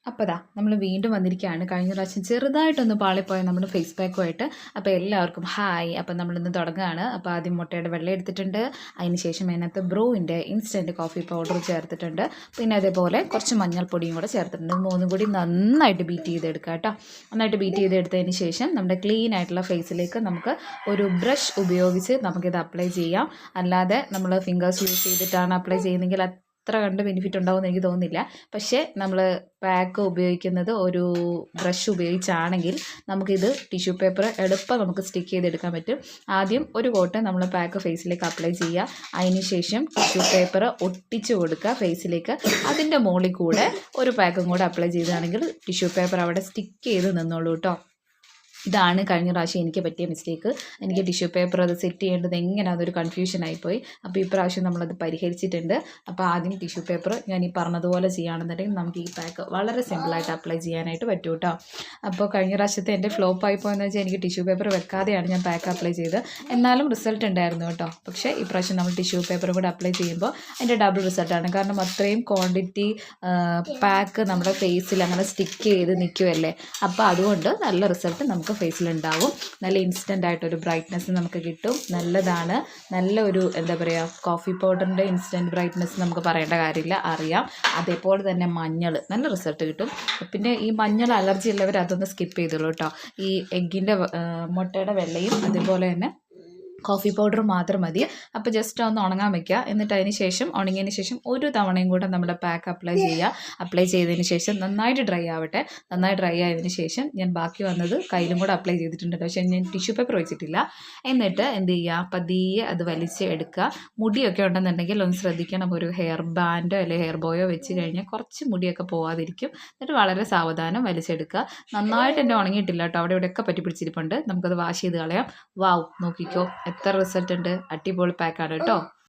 അപ്പോൾ ദാ നമ്മൾ വീണ്ടും വന്നിരിക്കുകയാണ്. കഴിഞ്ഞ പ്രാവശ്യം ചെറുതായിട്ടൊന്ന് പാളിപ്പോയ നമ്മുടെ ഫേസ് പാക്കുമായിട്ട്. അപ്പോൾ എല്ലാവർക്കും ഹായ്. അപ്പോൾ നമ്മളിന്ന് തുടങ്ങുകയാണ്. അപ്പോൾ ആദ്യം മുട്ടയുടെ വെള്ളം എടുത്തിട്ടുണ്ട്. അതിന് ശേഷം അതിനകത്ത് ബ്രൂവിൻ്റെ ഇൻസ്റ്റൻറ്റ് കോഫി പൗഡർ ചേർത്തിട്ടുണ്ട്. പിന്നെ അതേപോലെ കുറച്ച് മഞ്ഞൾപ്പൊടിയും കൂടെ ചേർത്തിട്ടുണ്ട്. മൂന്നും കൂടി നന്നായിട്ട് ബീറ്റ് ചെയ്തെടുക്കുക കേട്ടോ. നന്നായിട്ട് ബീറ്റ് ചെയ്തെടുത്തതിന് ശേഷം നമ്മുടെ ക്ലീൻ ആയിട്ടുള്ള ഫേസിലേക്ക് നമുക്ക് ഒരു ബ്രഷ് ഉപയോഗിച്ച് നമുക്കിത് അപ്ലൈ ചെയ്യാം. അല്ലാതെ നമ്മൾ ഫിംഗേഴ്സ് യൂസ് ചെയ്തിട്ടാണ് അപ്ലൈ ചെയ്യുന്നതെങ്കിൽ അത്ര കണ്ട് ബെനിഫിറ്റ് ഉണ്ടാവുമെന്ന് എനിക്ക് തോന്നുന്നില്ല. പക്ഷേ നമ്മൾ പാക്ക് ഉപയോഗിക്കുന്നത് ഒരു ബ്രഷ് ഉപയോഗിച്ചാണെങ്കിൽ നമുക്കിത് ടിഷ്യൂ പേപ്പർ എളുപ്പം നമുക്ക് സ്റ്റിക്ക് ചെയ്തെടുക്കാൻ പറ്റും. ആദ്യം ഒരു കോട്ട് നമ്മൾ പാക്ക് ഫേസിലേക്ക് അപ്ലൈ ചെയ്യുക. അതിന് ശേഷം ടിഷ്യൂ പേപ്പർ ഒട്ടിച്ച് കൊടുക്കുക ഫേസിലേക്ക്. അതിൻ്റെ മുകളിൽ കൂടെ ഒരു പാക്കും കൂടെ അപ്ലൈ ചെയ്താണെങ്കിൽ ടിഷ്യൂ പേപ്പർ അവിടെ സ്റ്റിക്ക് ചെയ്ത് നിന്നോളൂ കേട്ടോ. ഇതാണ് കഴിഞ്ഞ പ്രാവശ്യം എനിക്ക് പറ്റിയ മിസ്റ്റേക്ക്. എനിക്ക് ടിഷ്യൂ പേപ്പർ അത് സെറ്റ് ചെയ്യേണ്ടത് എങ്ങനെ അതൊരു കൺഫ്യൂഷനായിപ്പോയി. അപ്പോൾ ഈ പ്രാവശ്യം നമ്മളത് പരിഹരിച്ചിട്ടുണ്ട്. അപ്പോൾ ആദ്യം ടിഷ്യൂ പേപ്പർ ഞാൻ ഈ പറഞ്ഞതുപോലെ ചെയ്യുകയാണെന്നുണ്ടെങ്കിൽ നമുക്ക് ഈ പാക്ക് വളരെ സിമ്പിളായിട്ട് അപ്ലൈ ചെയ്യാനായിട്ട് പറ്റും കേട്ടോ. അപ്പോൾ കഴിഞ്ഞ പ്രാവശ്യത്തെ എൻ്റെ ഫ്ലോപ്പായി പോയെന്ന് വെച്ചാൽ എനിക്ക് ടിഷ്യൂ പേപ്പർ വെക്കാതെയാണ് ഞാൻ പാക്ക് അപ്ലൈ ചെയ്ത്. എന്നാലും റിസൾട്ട് ഉണ്ടായിരുന്നു കേട്ടോ. പക്ഷേ ഈ പ്രാവശ്യം നമ്മൾ ടിഷ്യൂ പേപ്പർ കൂടെ അപ്ലൈ ചെയ്യുമ്പോൾ അതിൻ്റെ ഡബിൾ റിസൾട്ടാണ്. കാരണം അത്രയും ക്വാണ്ടിറ്റി പാക്ക് നമ്മുടെ ഫേസിൽ അങ്ങനെ സ്റ്റിക്ക് ചെയ്ത് നിൽക്കുമല്ലേ. അപ്പോൾ അതുകൊണ്ട് നല്ല റിസൾട്ട് നമുക്ക് ഫേസിലുണ്ടാവും. നല്ല ഇൻസ്റ്റൻ്റ് ആയിട്ടൊരു ബ്രൈറ്റ്നസ് നമുക്ക് കിട്ടും. നല്ലതാണ്. നല്ലൊരു എന്താ പറയുക, കോഫി പൗഡറിൻ്റെ ഇൻസ്റ്റൻറ്റ് ബ്രൈറ്റ്നസ് നമുക്ക് പറയേണ്ട കാര്യമില്ല, അറിയാം. അതേപോലെ തന്നെ മഞ്ഞൾ നല്ല റിസൾട്ട് കിട്ടും. പിന്നെ ഈ മഞ്ഞൾ അലർജി ഉള്ളവർ അതൊന്ന് സ്കിപ്പ് ചെയ്തോളൂ കേട്ടോ. ഈ എഗ്ഗിൻ്റെ മുട്ടയുടെ വെള്ളയും അതുപോലെ തന്നെ കോഫി പൗഡർ മാത്രം മതി. അപ്പോൾ ജസ്റ്റ് ഒന്ന് ഉണങ്ങാൻ വയ്ക്കുക. എന്നിട്ട് അതിന് ശേഷം ഉണങ്ങിയതിന് ശേഷം ഒരു തവണയും കൂടെ നമ്മുടെ പാക്ക് അപ്ലൈ ചെയ്യുക. അപ്ലൈ ചെയ്തതിന് ശേഷം നന്നായിട്ട് ഡ്രൈ ആവട്ടെ. നന്നായി ഡ്രൈ ആയതിന് ശേഷം ഞാൻ ബാക്കി വന്നത് കയ്യിലും കൂടെ അപ്ലൈ ചെയ്തിട്ടുണ്ട്. പക്ഷേ ഞാൻ ടിഷ്യൂ പേപ്പർ വെച്ചിട്ടില്ല. എന്നിട്ട് എന്ത് ചെയ്യുക, പതിയെ അത് വലിച്ച് എടുക്കുക. മുടിയൊക്കെ ഉണ്ടെന്നുണ്ടെങ്കിൽ ഒന്ന് ശ്രദ്ധിക്കണം. ഒരു ഹെയർ ബാൻഡോ അല്ലെങ്കിൽ ഹെയർ ബോയോ വെച്ച് കഴിഞ്ഞാൽ കുറച്ച് മുടിയൊക്കെ പോവാതിരിക്കും. എന്നിട്ട് വളരെ സാവധാനം വലിച്ചെടുക്കുക. നന്നായിട്ട് എൻ്റെ ഉണങ്ങിയിട്ടില്ല കേട്ടോ. അവിടെ ഇവിടെയൊക്കെ പറ്റി പിടിച്ചിരിപ്പുണ്ട്. നമുക്കത് വാഷ് ചെയ്ത് കളയാം. വാവ്, നോക്കിക്കോ എത്ര റിസൾട്ട് ഉണ്ട്. അടിപൊളി പാക്കാണ് കേട്ടോ.